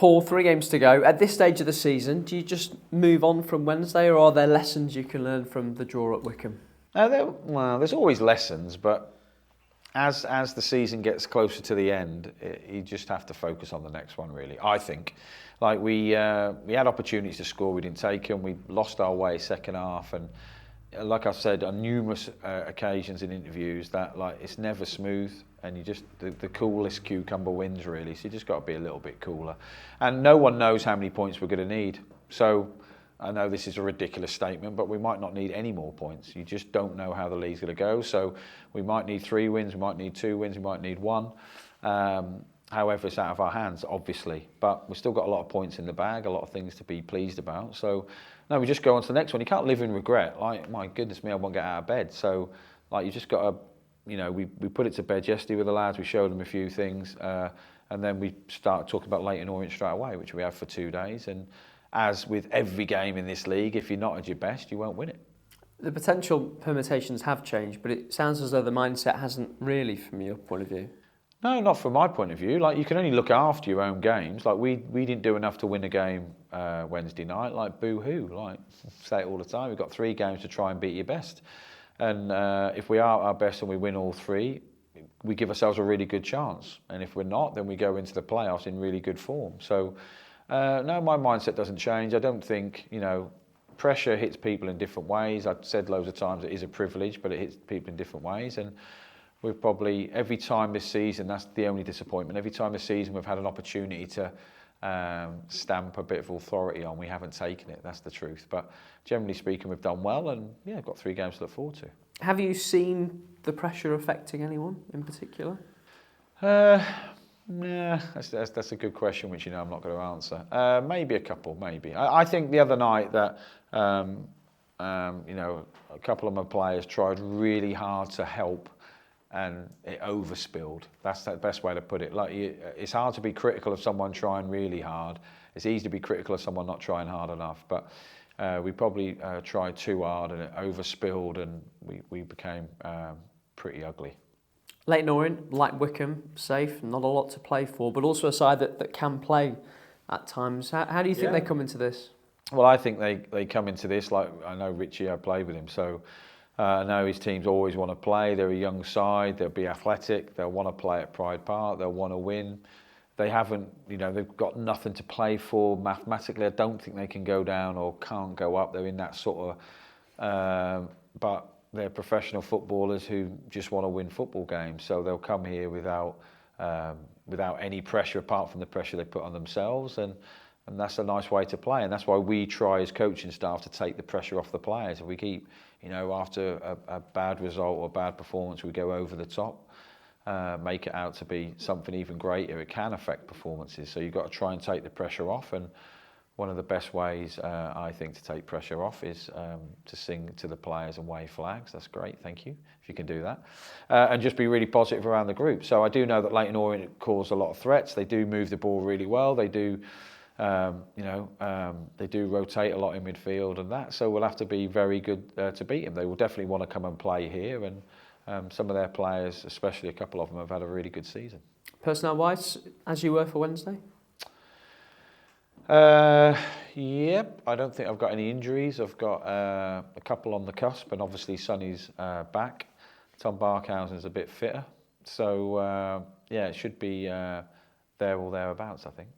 Paul, 3 games to go. At this stage of the season, do you just move on from Wednesday, or are there lessons you can learn from the draw at Wycombe? Well, there's always lessons, but as the season gets closer to the end, you just have to focus on the next one, really. I think, like we had opportunities to score, we didn't take them. We lost our way second half, and like I've said on numerous occasions in interviews, that like it's never smooth, and you just the coolest cucumber wins, really. So you just got to be a little bit cooler, and no one knows how many points we're going to need. So I know this is a ridiculous statement, but we might not need any more points. You just don't know how the league's going to go. So we might need 3 wins, we might need 2 wins, we might need 1. However, it's out of our hands, obviously. But we've still got a lot of points in the bag, a lot of things to be pleased about. So, no, we just go on to the next one. You can't live in regret. Like, my goodness me, I won't get out of bed. So, like, you just got to, you know, we put it to bed yesterday with the lads. We showed them a few things. And then we started talking about Leyton Orient straight away, which we have for 2 days. And as with every game in this league, if you're not at your best, you won't win it. The potential permutations have changed, but it sounds as though the mindset hasn't really, from your point of view. No, not from my point of view. Like, you can only look after your own games. Like, we didn't do enough to win a game Wednesday night. Like, boo-hoo. Like, say it all the time. We've got 3 games to try and beat your best. And if we are at our best and we win all 3, we give ourselves a really good chance. And if we're not, then we go into the playoffs in really good form. So, no, my mindset doesn't change. I don't think, you know, pressure hits people in different ways. I've said loads of times it is a privilege, but it hits people in different ways. And we've probably, every time this season, that's the only disappointment, every time this season we've had an opportunity to stamp a bit of authority on, we haven't taken it, that's the truth. But generally speaking, we've done well, and yeah, got 3 games to look forward to. Have you seen the pressure affecting anyone in particular? Yeah, that's a good question, which, you know, I'm not going to answer. Maybe a couple, maybe. I think the other night that, you know, a couple of my players tried really hard to help, and it overspilled. That's the best way to put it. Like, it's hard to be critical of someone trying really hard. It's easy to be critical of someone not trying hard enough. But we probably tried too hard, and it overspilled, and we became pretty ugly. Leyton Orient, like Wycombe, safe, not a lot to play for, but also a side that can play at times. How do you think they come into this? Well, I think they come into this, like, I know Richie, I played with him, so I know his teams always want to play. They're a young side, they'll be athletic, they'll want to play at Pride Park, they'll want to win. They haven't, you know, they've got nothing to play for mathematically. I don't think they can go down or can't go up. They're in that sort of, but they're professional footballers who just want to win football games. So they'll come here without any pressure apart from the pressure they put on themselves. And that's a nice way to play. And that's why we try as coaching staff to take the pressure off the players. If we keep, you know, after a bad result or bad performance, we go over the top, make it out to be something even greater. It can affect performances. So you've got to try and take the pressure off. And one of the best ways, I think, to take pressure off is to sing to the players and wave flags. That's great, thank you, if you can do that. And just be really positive around the group. So I do know that Leyton Orient cause a lot of threats. They do move the ball really well. They do, they do rotate a lot in midfield and that. So we'll have to be very good to beat them. They will definitely want to come and play here. And some of their players, especially a couple of them, have had a really good season. Personnel-wise, as you were for Wednesday? Yep, I don't think I've got any injuries. I've got a couple on the cusp, and obviously Sonny's back. Tom Barkhausen's a bit fitter. So, yeah, it should be there or thereabouts, I think.